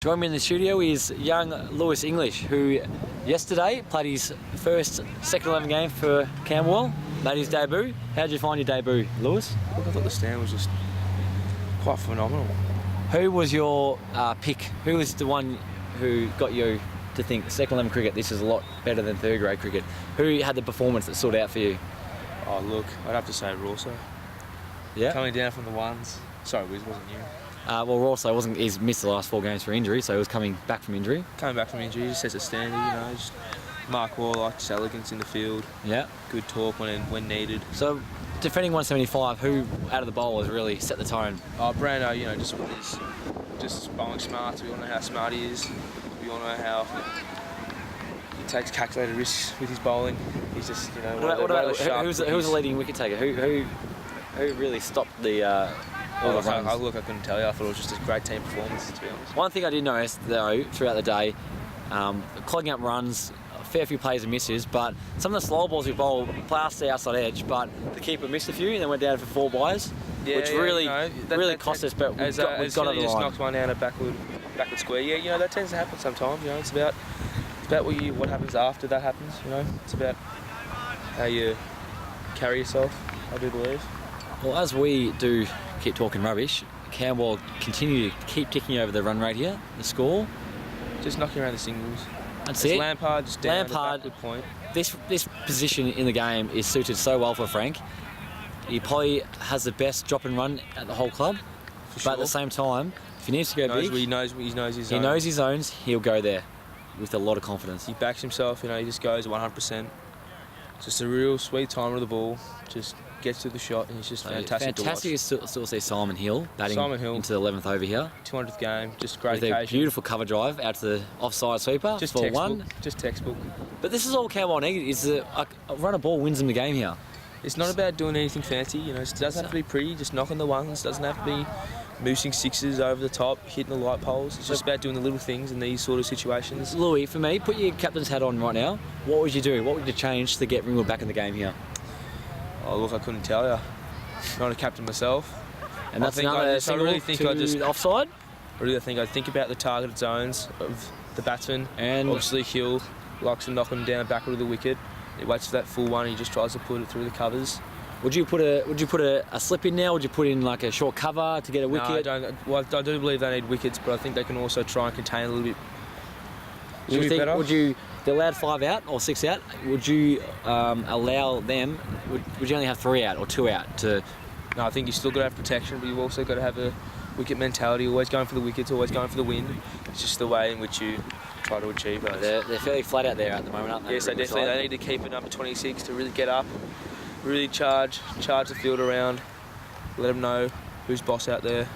Joining me in the studio is young Lewis English, who yesterday played his first second 11 game for Camberwell, made his debut. How did you find your debut, Lewis? Look, I thought the stand was just quite phenomenal. Who was your pick? Who was the one who got you to think second 11 cricket, this is a lot better than third grade cricket? Who had the performance that stood out for you? Oh look, I'd have to say Rawso. Yeah. Coming down from the ones. Sorry, Wiz, wasn't you? Well, Rawso he's missed the last 4 games for injury, so he was coming back from injury. Coming back from injury, just sets a standard, you know. Just Mark Warlock, just elegance in the field. Yeah. Good talk when needed. So, defending 175, who out of the bowl has really set the tone? Oh, Brando, you know, just with his bowling smarts. We all know how smart he is. We all know how he takes calculated risks with his bowling. He's just, you know, who's the leading wicket taker? Who really stopped the? I couldn't tell you. I thought it was just a great team performance, to be honest. One thing I did notice, though, throughout the day, clogging up runs, a fair few plays and misses, but some of the slow balls we bowled past the outside edge, but the keeper missed a few and then went down for 4 byes, which really cost us, but we've got over the line. Just knocked one down a backward square. Yeah, you know, that tends to happen sometimes. You know, it's about what happens after that happens. You know, it's about how you carry yourself, I do believe. Well, as we do keep talking rubbish, Camberwell continue to keep ticking over the run rate here, the score. Just knocking around the singles. That's it. Lampard just down the backward point. This position in the game is suited so well for Frank. He probably has the best drop and run at the whole club. But at the same time, if he needs to go big, he knows his zones, he'll go there with a lot of confidence. He backs himself, you know, he just goes 100%. Just a real sweet timer of the ball. Just gets to the shot and he's just fantastic to watch. Fantastic to still see Simon Hill batting into the 11th over here. 200th game, just great with occasion. A beautiful cover drive out to the offside sweeper just for textbook, 1. Just textbook. But this is all Camberwell needed, is a run of ball wins them the game here. It's not about doing anything fancy, you know, it doesn't have to be pretty, just knocking the ones, doesn't have to be moosing sixes over the top, hitting the light poles. It's just about doing the little things in these sort of situations. Louis, for me, put your captain's hat on right now. What would you do? What would you change to get Ringwood back in the game here? Oh look, I couldn't tell you. Not a captain myself. And that's I really think I'd just offside? I think about the targeted zones of the batsman. And obviously Hill likes to knock him down backward of the wicket. He waits for that full one and he just tries to put it through the covers. Would you put a slip in now? Would you put in like a short cover to get a wicket? No, I don't. Well, I do believe they need wickets, but I think they can also try and contain a little bit. They allowed 5 out or 6 out. Would you allow them? Would you only have 3 out or 2 out to? No, I think you still got to have protection, but you've also got to have a wicket mentality. Always going for the wickets, always going for the win. It's just the way in which you try to achieve those. They're fairly flat out there at the moment, aren't they? Yes, they definitely. They need to keep it number 26 to really get up, really charge the field around, let them know who's boss out there.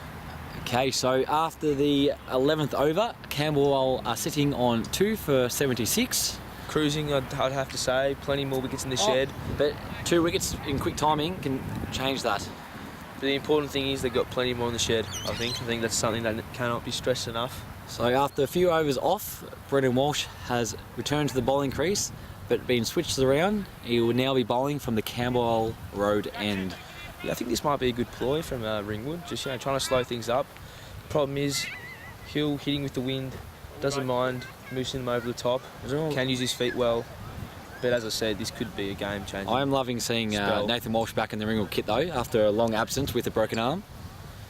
Okay, so after the 11th over, Camberwell are sitting on 2 for 76. Cruising, I'd have to say. Plenty more wickets in the shed. But 2 wickets in quick timing can change that. But the important thing is they've got plenty more in the shed, I think. I think that's something that cannot be stressed enough. So after a few overs off, Brendan Walsh has returned to the bowling crease, but been switched around. He will now be bowling from the Camberwell Road end. Yeah, I think this might be a good ploy from Ringwood, just trying to slow things up. Problem is, Hill hitting with the wind, doesn't mind moosing them over the top, can use his feet well. But as I said, this could be a game-changer. I am loving seeing Nathan Walsh back in the Ringwood kit though, after a long absence with a broken arm.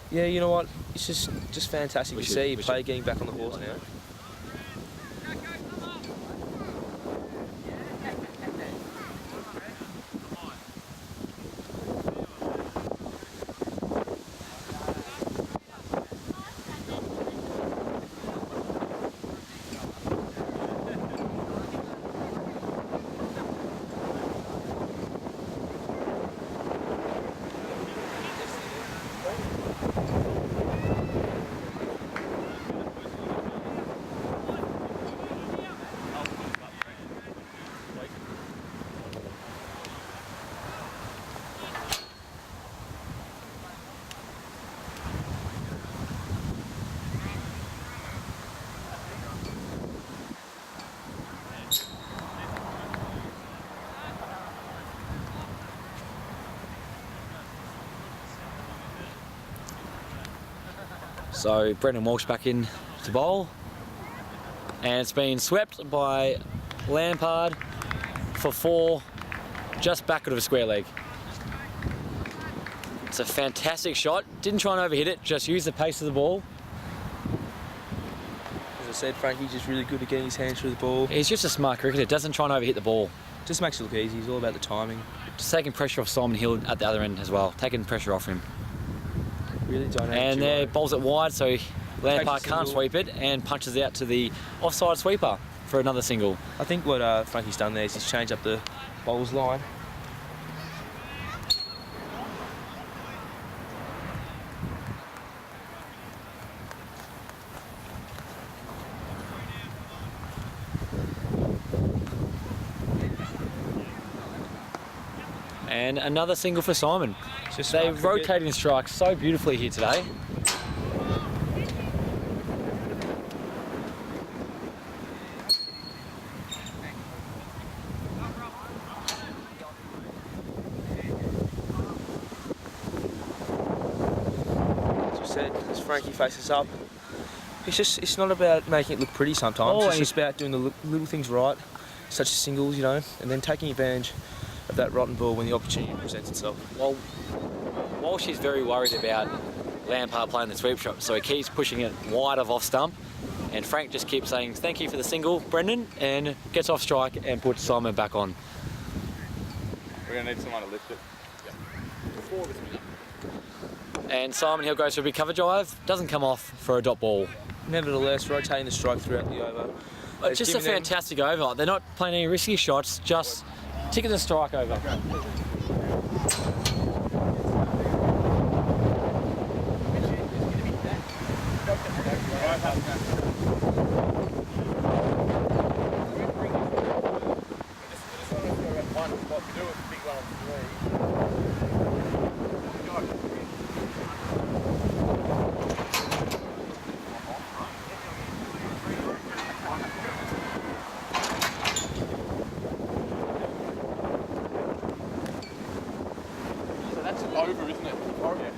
Yeah, you know what? It's just fantastic to see play getting back on the horse now. So Brendan Walsh back in to bowl. And it's been swept by Lampard for 4, just backward of a square leg. It's a fantastic shot. Didn't try and overhit it, just used the pace of the ball. As I said, Frankie's just really good at getting his hands through the ball. He's just a smart cricketer, doesn't try and overhit the ball. Just makes it look easy. He's all about the timing. Just taking pressure off Simon Hill at the other end as well, taking pressure off him. Really dynamic. And there, bowls it wide, so Lampard can't single. sweep it and punches out to the offside sweeper for another single. I think what Frankie's done there is he's changed up the bowler's line. And another single for Simon. Just They smart cricket. rotating strikes so beautifully here today. As you said, as Frankie faces up, it's not about making it look pretty sometimes. Oh, It's just about doing the little things right, such as singles, you know, and then taking advantage of that rotten ball when the opportunity presents itself. Well, Walsh is very worried about Lampard playing the sweep shot, so he keeps pushing it wide of off stump. And Frank just keeps saying, "Thank you for the single, Brendan," and gets off strike and puts Simon back on. We're going to need someone to lift it. And Simon Hill goes for a big cover drive, doesn't come off for a dot ball. Nevertheless, rotating the strike throughout the over. It's just a fantastic over. They're not playing any risky shots, just ticking the strike over. Over, isn't it? Oh, yeah.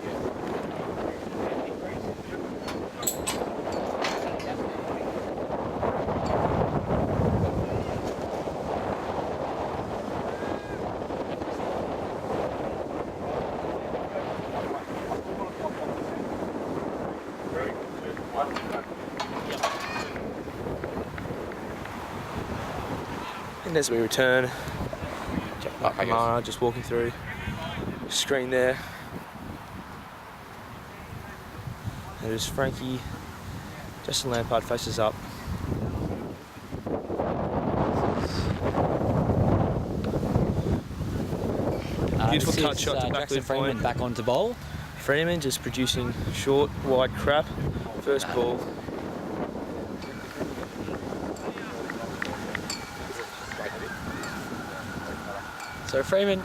And as we return, Amara just walking through. Screen there. And as Frankie, Justin Lampard faces up. Beautiful This cut is, shot to Jackson backward Freeman point. back onto bowl. Freeman just producing short, wide crap. First ball. So Freeman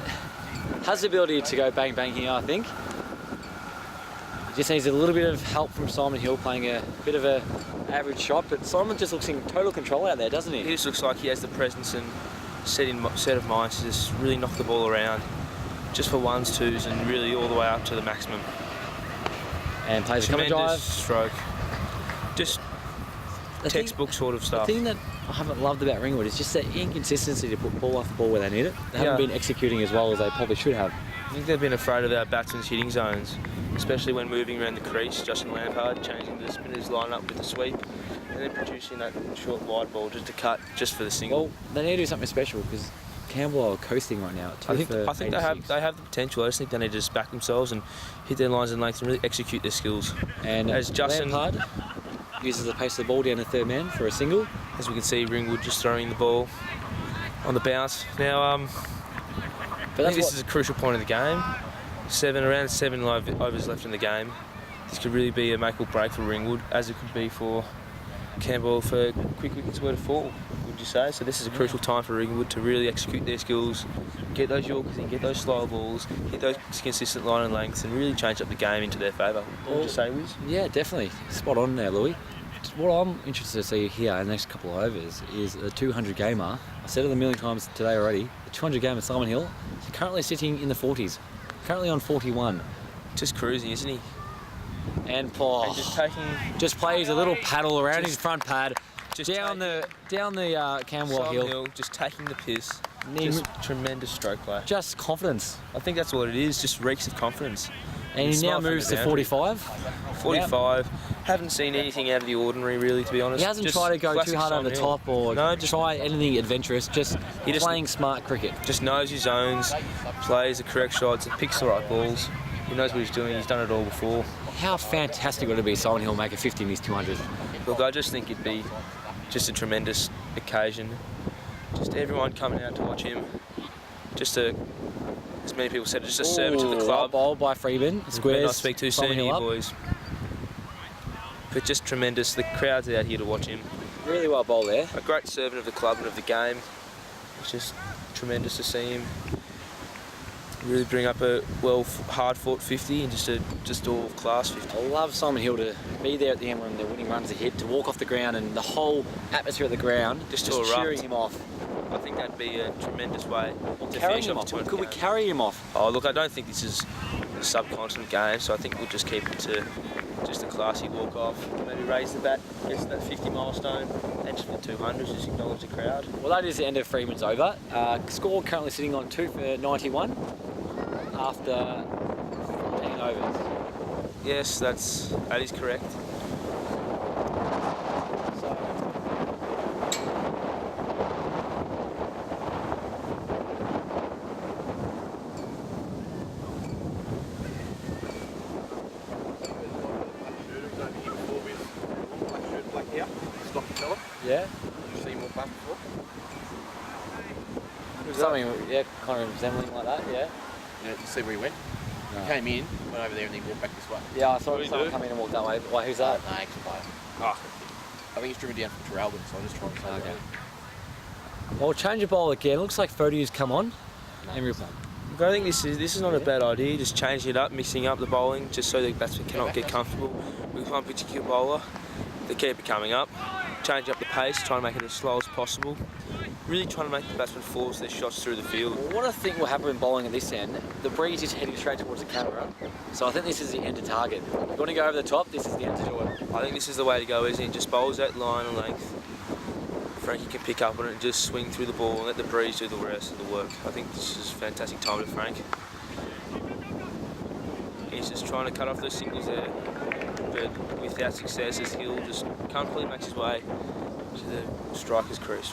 has the ability to go bang bang here, I think. He just needs a little bit of help from Simon Hill playing a bit of a average shot, but Simon just looks in total control out there, doesn't he? He just looks like he has the presence and set of mind to just really knock the ball around, just for ones, twos, and really all the way up to the maximum. And plays a cover Tremendous drive. stroke. Just textbook sort of The stuff. thing that I haven't loved about Ringwood is just the inconsistency to put ball off the ball where they need it. They haven't been executing as well as they probably should have. I think they've been afraid of our batsmen's hitting zones, especially when moving around the crease. Justin Lampard changing the spinner's line-up with the sweep, and then producing that short wide ball just to cut just for the single. Well, they need to do something special because Campbell are coasting right now. I think they have the potential. I just think they need to just back themselves and hit their lines and lengths and really execute their skills. And as Justin Lampard uses the pace of the ball down to third man for a single. As we can see, Ringwood just throwing the ball on the bounce. Now, I think this is a crucial point of the game. Around seven overs left in the game. This could really be a make or break for Ringwood, as it could be for Campbell for quick wickets were to fall, would you say? So this is a crucial time for Ringwood to really execute their skills, get those Yorkers in, get those slow balls, hit those consistent line and lengths, and really change up the game into their favour. What would you say, Wiz? Yeah, definitely. Spot on there, Louis. What I'm interested to see here in the next couple of overs is a 200 gamer. I said it a million times today already. The 200 gamer Simon Hill is currently sitting in the 40s, currently on 41. Just cruising, isn't he? And Paul And just taking, just plays a little paddle around his front pad. Just down the Camberwell Sullivan hill. just taking the piss. Need- Just tremendous stroke play. Just confidence. I think that's what it is. Just reeks of confidence. And It's he now not from moves the to boundary. 45. 45. Haven't seen anything out of the ordinary, really, to be honest. He hasn't Just tried to go too classic hard over the Sullivan top or No, just try anything adventurous. Just playing smart cricket. just knows his zones, plays the correct shots, and picks the right balls. He knows what he's doing. He's done it all before. How fantastic would it be Sullivan Hill make a 50 in his 200? Look, I just think it'd be just a tremendous occasion. Just everyone coming out to watch him. Just a, as many people said, just a servant to the club. Bowled by Freeman. Better Squares. not speak too soon Sullivan Hill here, up. boys. But just tremendous. The crowd's out here to watch him. Really well bowled there. A great servant of the club and of the game. It's just tremendous to see him really bring up a hard-fought 50 and just all class 50. I love Simon Hill to be there at the end when the winning runs are hit, to walk off the ground and the whole atmosphere of the ground Just just to erupt. cheering him off. I think that'd be a tremendous way to Carrying finish him off off. the 200 Could we game. carry him off? Oh, look, I don't think this is a subcontinent game, so I think we'll just keep it to just a classy walk-off. Maybe raise the bat, get to that 50 milestone, and just for 200s, just acknowledge the crowd. Well, that is the end of Freeman's over. Score currently sitting on 2 for 91 after 14 overs. Yes, that is correct. So, yeah, something yeah, kind of resembling like that. Yeah. You see where he went? No. He came in, went over there, and then walked back this way. Yeah, I saw What did he someone do? come in and walk that way. Why, who's that? No, ex-player. Oh. I think he's driven down from Traralgon, so I'm just trying to say Okay. that. Well, change of bowl again. Looks like Fodeau's come on. Emery- Look, I think this is not a bad idea. Just changing it up, mixing up the bowling, just so the batsman cannot get comfortable with one particular bowler. The keeper coming up, change up the pace, trying to make it as slow as possible. Really trying to make the batsman force their shots through the field. What I think will happen in bowling at this end, the breeze is heading straight towards the camera. So I think this is the end to target. If you want to go over the top, this is the end to do it. I think this is the way to go, isn't it? Just bowls that line and length. Frankie can pick up on it and just swing through the ball and let the breeze do the rest of the work. I think this is a fantastic time to Frank. He's just trying to cut off those singles there, but without success, as he'll just comfortably makes his way to the striker's crease.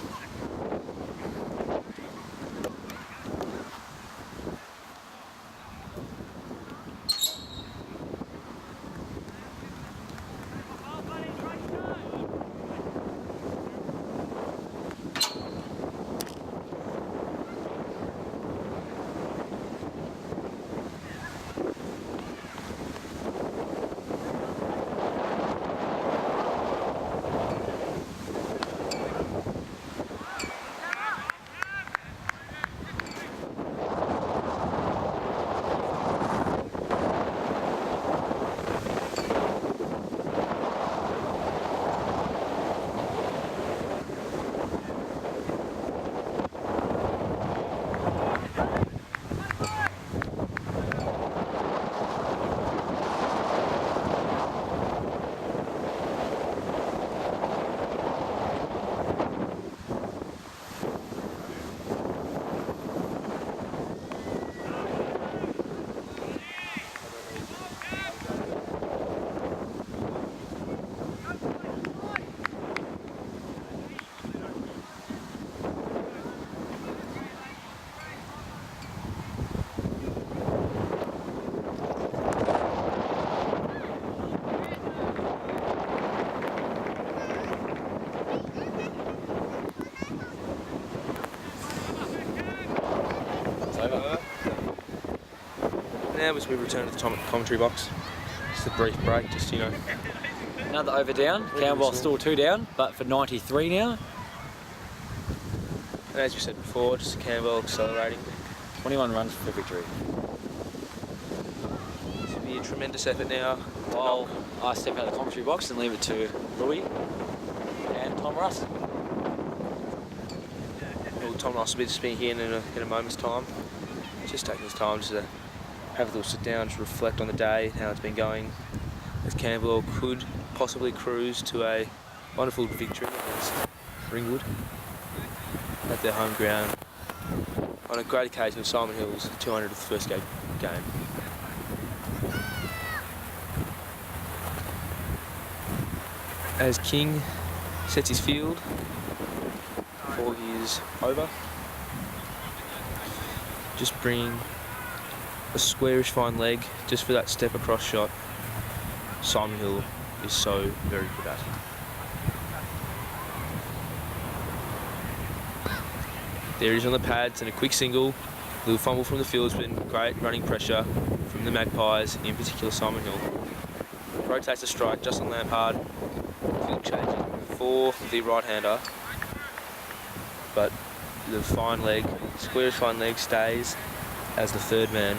It's over. Now as we return to the commentary box, just a brief break, just, you know. Another over down. Camberwell still 2 down, but for 93 now. And as we said before, just Campbell accelerating. 21 runs for victory. This will be a tremendous effort now. While I step out of the commentary box and leave it to Louis and Tom Russ. Well, Tom Ross will be speaking in a moment's time. Just taking his time to have a little sit down, to reflect on the day, how it's been going. As Campbell could possibly cruise to a wonderful victory against Ringwood at their home ground on a great occasion of Simon Hill's 200th first game. As King sets his field for his over, just bring a squarish fine leg just for that step across shot. Simon Hill is so very good at. There he is on the pads and a quick single. Little fumble from the fieldsman, great running pressure from the Magpies, in particular Simon Hill. Rotates a strike, Justin Lampard, field changing for the right-hander. But the fine leg, squarish fine leg, stays as the third man.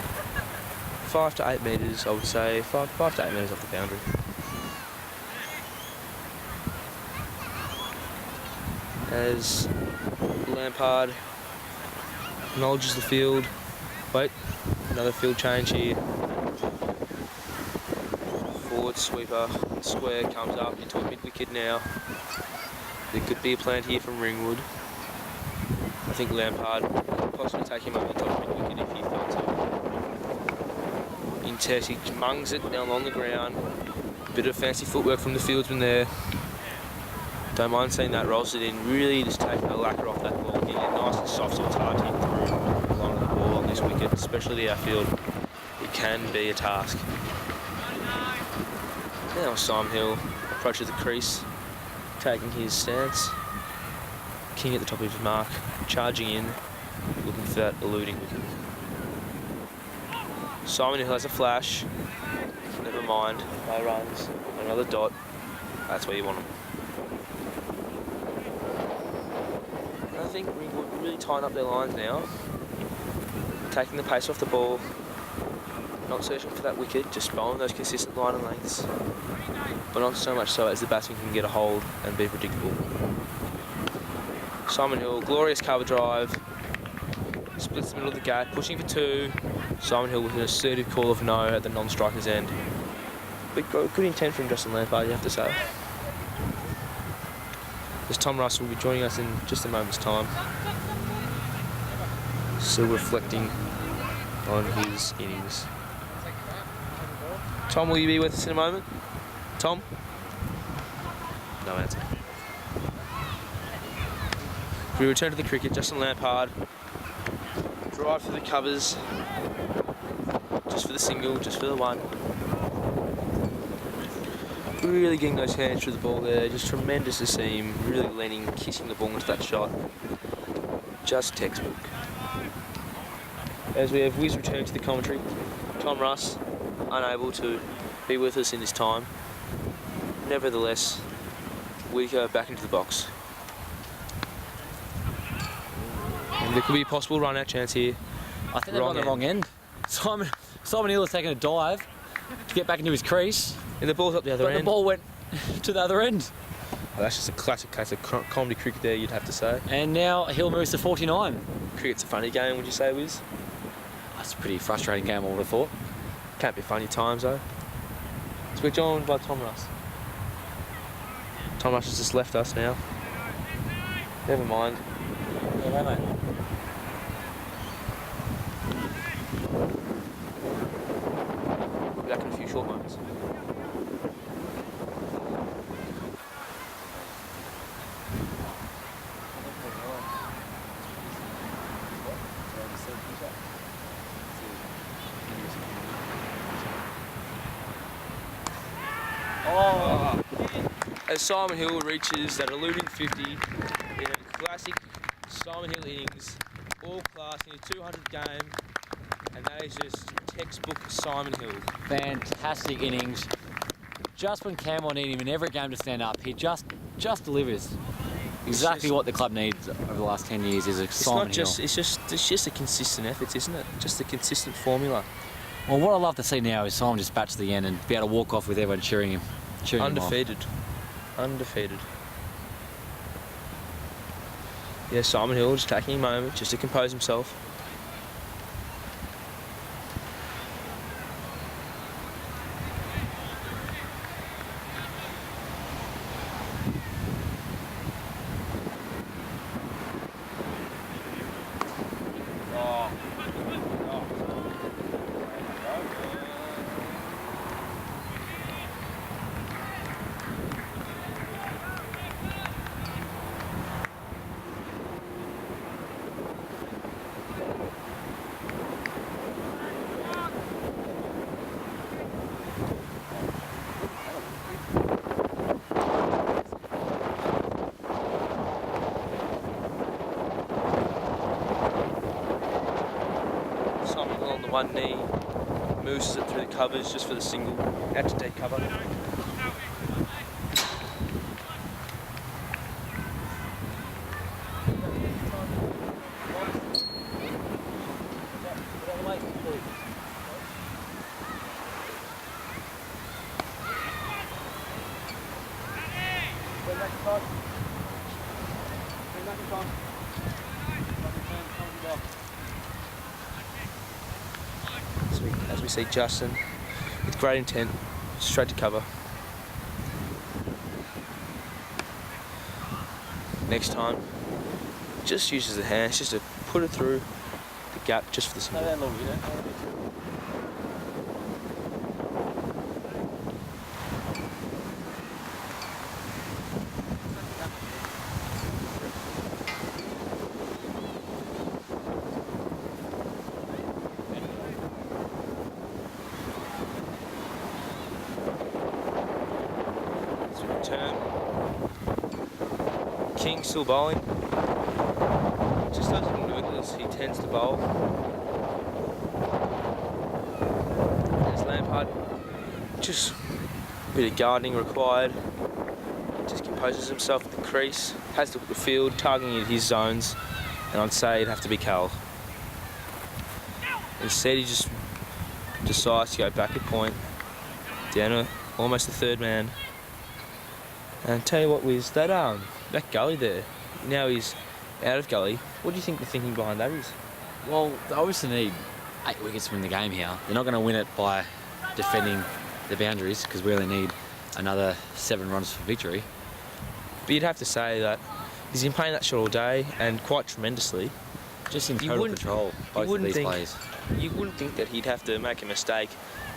5 to 8 metres, I would say, 5 to 8 metres off the boundary. As Lampard acknowledges the field. Wait, another field change here. Forward sweeper, square comes up into a mid-wicket now. There could be a plant here from Ringwood. I think Lampard could possibly take him up the top mid-wicket if he felt so. In test, he mungs it down on the ground. Bit of fancy footwork from the fieldsman there. Don't mind seeing that, rolls it in, really just taking the lacquer off that ball, getting it nice and soft so it's hard to hit through the line of the ball on this wicket, especially the outfield. It can be a task. Now Simon Hill approaches the crease, taking his stance. King at the top of his mark, charging in, looking for that eluding wicket. Simon Hill has a flash, never mind, no runs, another dot, that's where you want him. I think Ringwood really tying up their lines now, taking the pace off the ball, not searching for that wicket, just bowling those consistent line and lengths, but not so much so as the batsman can get a hold and be predictable. Simon Hill, glorious cover drive, splits the middle of the gap, pushing for 2. Simon Hill with an assertive call of no at the non-striker's end. But good intent from Justin Lampard, you have to say. As Tom Russell will be joining us in just a moment's time. Still reflecting on his innings. Tom, will you be with us in a moment? Tom? No answer. We return to the cricket, Justin Lampard. Drive for the covers. Just for the single, just for the one. Really getting those hands through the ball there, just tremendous to see him, really leaning, kissing the ball into that shot. Just textbook. As we have Wiz returning to the commentary, Tom Russ, unable to be with us in this time. Nevertheless, we go back into the box. And there could be a possible run-out chance here. I think they're on the wrong end. Simon Hill has taken a dive to get back into his crease. And the ball's up the other but end. the ball went to the other end. Oh, that's just a classic case of comedy cricket there, you'd have to say. And now Hill moves to 49. Cricket's a funny game, would you say, Wiz? That's a pretty frustrating game, I would have thought. Can't be funny times, though. So we're joined by Tom Russ. Tom Russ has just left us now. Never mind. Yeah, mate. We'll be back in a few short moments. Oh. As Simon Hill reaches that eluding 50 in a classic Simon Hill innings, all class in a 200 game, and that is just textbook Simon Hill. Fantastic innings. Just when Campbell need him in every game to stand up, he just delivers. Exactly what the club needs over the last 10 years is a Simon Hill. It's just a consistent effort, isn't it? Just a consistent formula. Well, what I love to see now is Simon just bat to the end and be able to walk off with everyone cheering him. Undefeated. Undefeated. Yeah, Simon Hill just taking a moment just to compose himself. one knee, moves it through the covers just for the single, out to dead cover. As we see Justin, with great intent, straight to cover. Next time, just uses the hands just to put it through the gap just for the single. Turn. King still bowling. Just those little wigglers he tends to bowl. There's Lampard. Just a bit of gardening required. Just composes himself at the crease. Has to look at the field, targeting at his zones. And I'd say it'd have to be Cal. Instead he just decides to go back at point. Down to almost the third man. And tell you what, Wiz, that gully there, now he's out of gully. What do you think the thinking behind that is? Well, they obviously need 8 wickets to win the game here. They're not going to win it by defending the boundaries because we only need another 7 runs for victory. But you'd have to say that he's been playing that shot all day and quite tremendously. Just in total control, both of these players. You wouldn't think that he'd have to make a mistake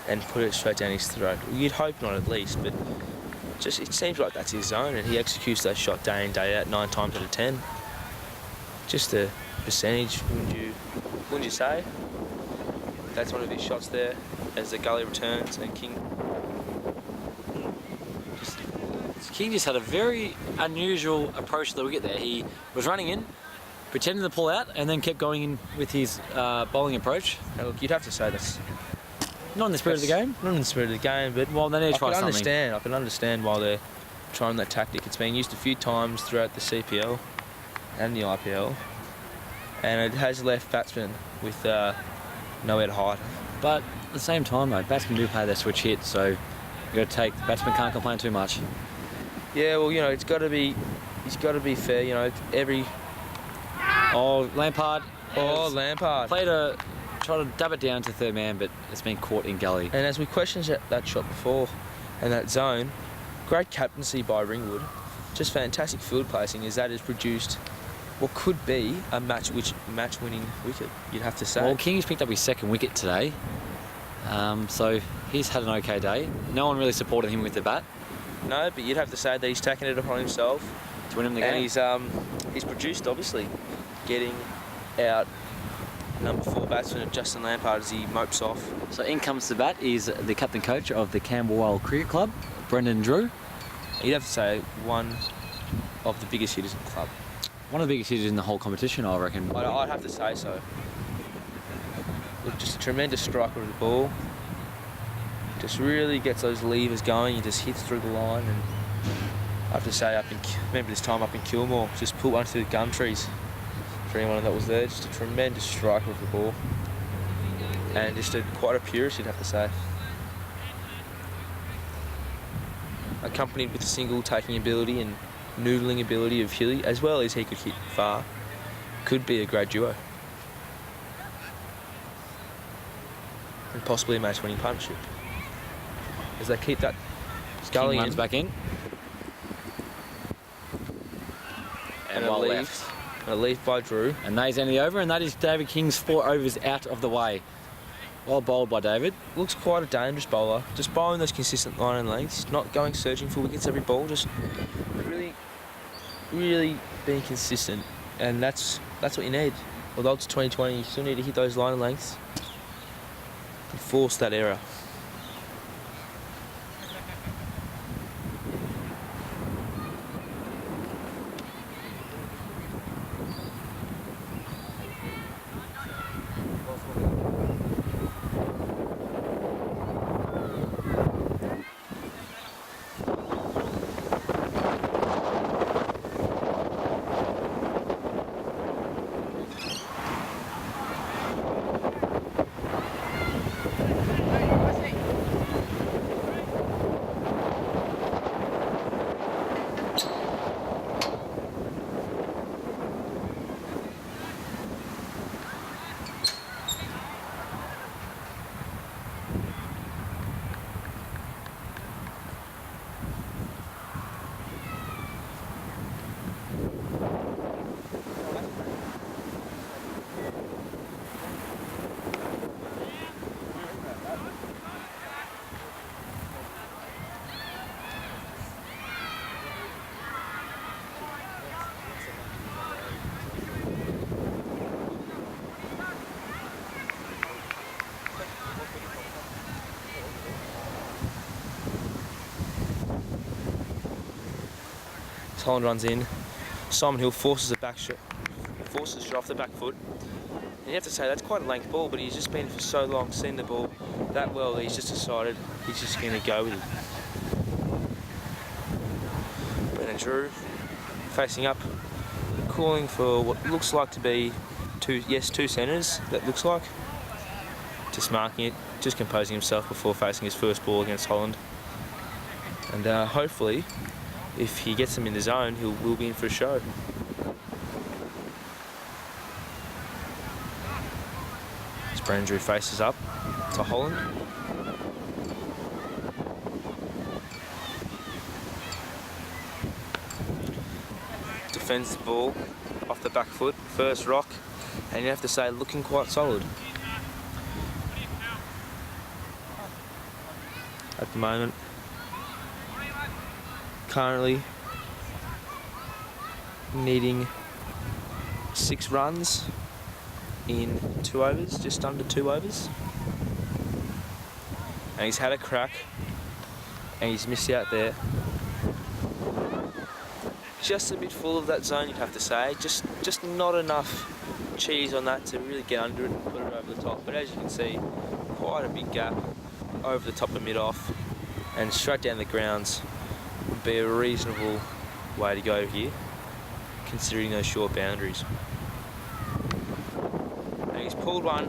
and put it straight down his throat. You'd hope not, at least, but just it seems like that's his zone, and he executes that shot day in, day out, 9 times out of 10. Just a percentage, wouldn't you say? That's one of his shots there as the gully returns, and King just had a very unusual approach to the wicket there. He was running in, pretending to pull out, and then kept going in with his bowling approach. Now look, you'd have to say that's not in the spirit of the game. Not in the spirit of the game, but well, they need to try something. I can understand why they're trying that tactic. It's been used a few times throughout the CPL and the IPL, and it has left batsmen with nowhere to hide. But at the same time, though, batsmen do play their switch hit, so you got to take. Batsmen can't complain too much. Yeah, well, he's got to be fair. Every Lampard. Lampard Try to dab it down to third man, but it's been caught in gully. And as we questioned that shot before, and that zone, great captaincy by Ringwood, just fantastic field placing as that has produced what could be a match-winning wicket, you'd have to say. Well, King's picked up his 2nd wicket today, so he's had an okay day. No one really supported him with the bat. No, but you'd have to say that he's taken it upon himself to win him the game. And he's produced, obviously, getting out number 4 batsman of Justin Lampard as he mopes off. So in comes the bat is the captain coach of the Camberwell Cricket Club, Brendan Drew. You'd have to say one of the biggest hitters in the club. One of the biggest hitters in the whole competition, I reckon. I'd have to say so. Look, just a tremendous striker of the ball. Just really gets those levers going. He just hits through the line, and I have to say, remember this time up in Kilmore, just put one through the gum trees. For anyone that was there, just a tremendous striker of the ball, and just quite a purist, you'd have to say. Accompanied with the single taking ability and noodling ability of Hilly, as well as he could hit far, could be a great duo, and possibly a match-winning partnership as they keep that gully runs back in, and well left. A leaf by Drew. And that is end of the over, and that is David King's 4 overs out of the way. Well bowled by David. Looks quite a dangerous bowler. Just bowling those consistent line and lengths, not going searching for wickets every ball, just really being consistent. And that's what you need. Although it's 2020, you still need to hit those line and lengths and force that error. Holland runs in. Simon Hill forces a shot off the back foot. And you have to say that's quite a length ball, but he's just been for so long, seen the ball that well that he's just decided he's just going to go with it. Brennan Drew facing up, calling for what looks like to be two centres, that looks like. Just marking it, just composing himself before facing his first ball against Holland. And hopefully, if he gets them in the zone, we'll be in for a show. As Brennan Drew faces up to Holland. Defends the ball off the back foot, first rock, and you have to say looking quite solid. At the moment, currently needing 6 runs in 2 overs, just under 2 overs. And he's had a crack and he's missed out there. Just a bit full of that zone, you'd have to say. Just not enough cheese on that to really get under it and put it over the top. But as you can see, quite a big gap over the top of mid-off and straight down the grounds would be a reasonable way to go here, considering those short boundaries. And he's pulled one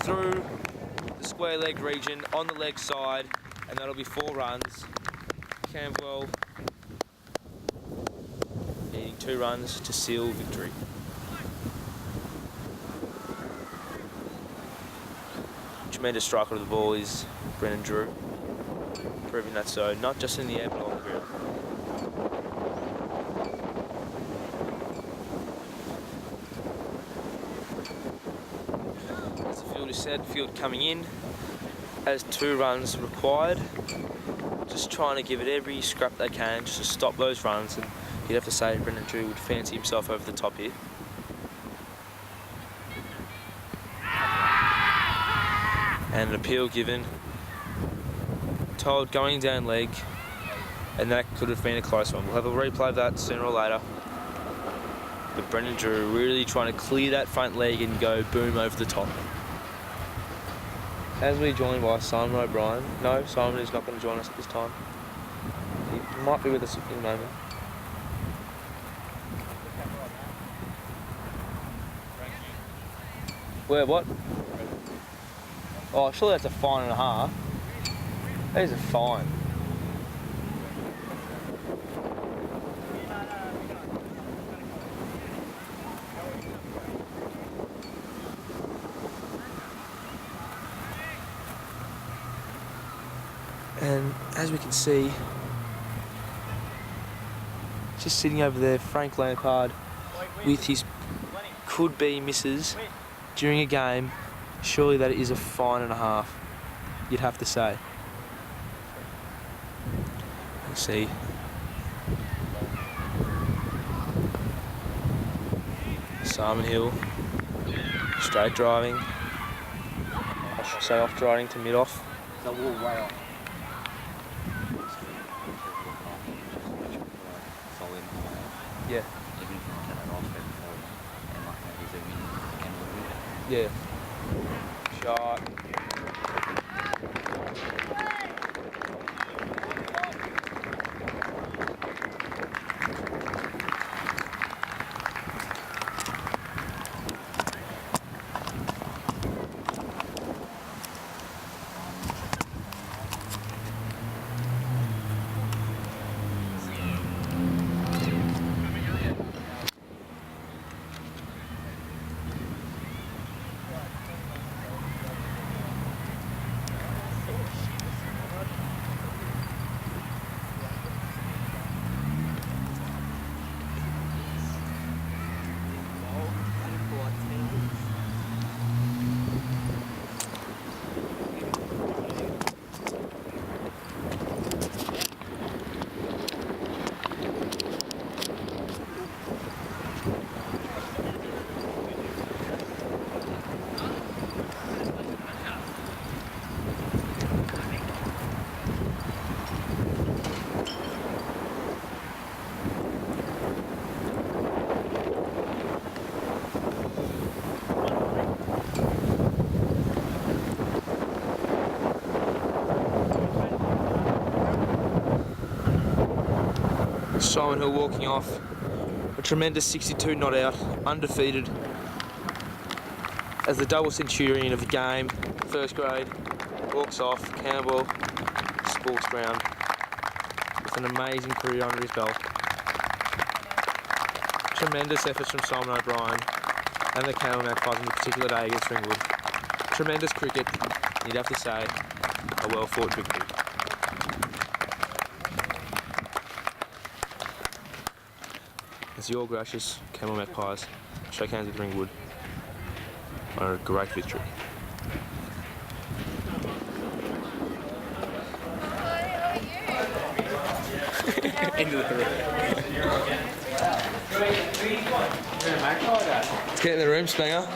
through the square leg region on the leg side, and that'll be 4 runs. Campbell needing 2 runs to seal victory. Tremendous striker of the ball is Brennan Drew, proving that so, not just in the air but on the ground. As the field is set, field coming in, as 2 runs required, just trying to give it every scrap they can just to stop those runs, and you'd have to say Brennan Drew would fancy himself over the top here. And an appeal given, told going down leg, and that could have been a close one. We'll have a replay of that sooner or later. But Brennan Drew really trying to clear that front leg and go boom over the top. As we're joined by Simon O'Brien. No, Simon is not going to join us at this time. He might be with us in a moment. Where, what? Oh, surely that's a fine and a half. That is a fine. And as we can see, just sitting over there, Frank Lampard with his could-be misses during a game. Surely that is a fine and a half, you'd have to say. Let's see. Simon Hill, straight driving. I should say off driving to mid-off. The wall way off. Yeah. Yeah. Shot. Simon Hill walking off. A tremendous 62 not out, undefeated. As the double centurion of the game, first grade, walks off Campbell Sports Ground with an amazing career under his belt. Tremendous efforts from Simon O'Brien and the Campbell Magpies on the particular day against Ringwood. Tremendous cricket, you'd have to say, a well fought victory. As the all gracious Campbell Magpies shake hands with Ringwood on a great victory. Into the room. Let's get in the room, Spanger.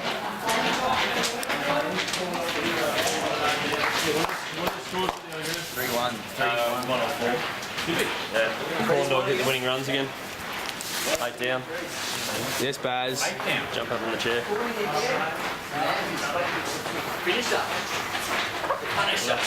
3-1. 1-4. Yeah. Corn dog hit the winning runs again. 8 down. Yes, Baz. Jump up in the chair. Finish up. Punish up.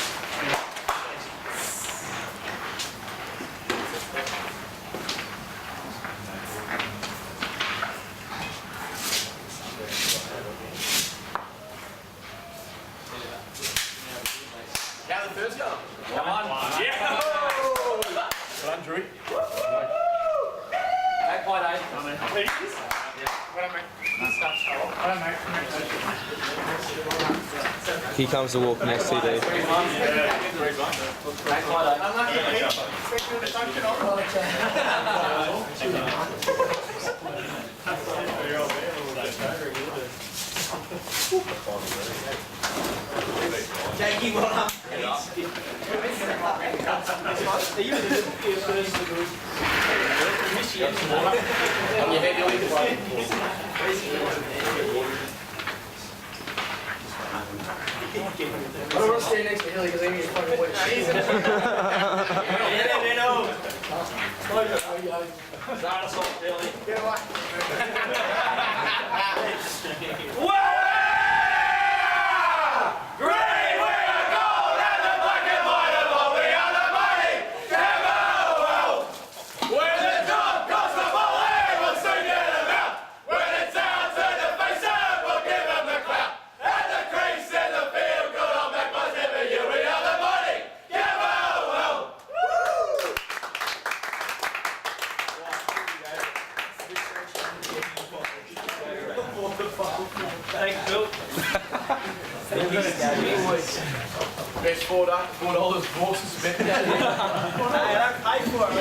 How the first go? 1-1. Yeah! Well done, Drew. Magpie day. Here comes the walk next TD. Jakey, well done. I don't want to stand next to Hilly because I need to fucking wet shoes. Get away. Thanks, Bill. Best $4 horses. Hey, I don't pay for it.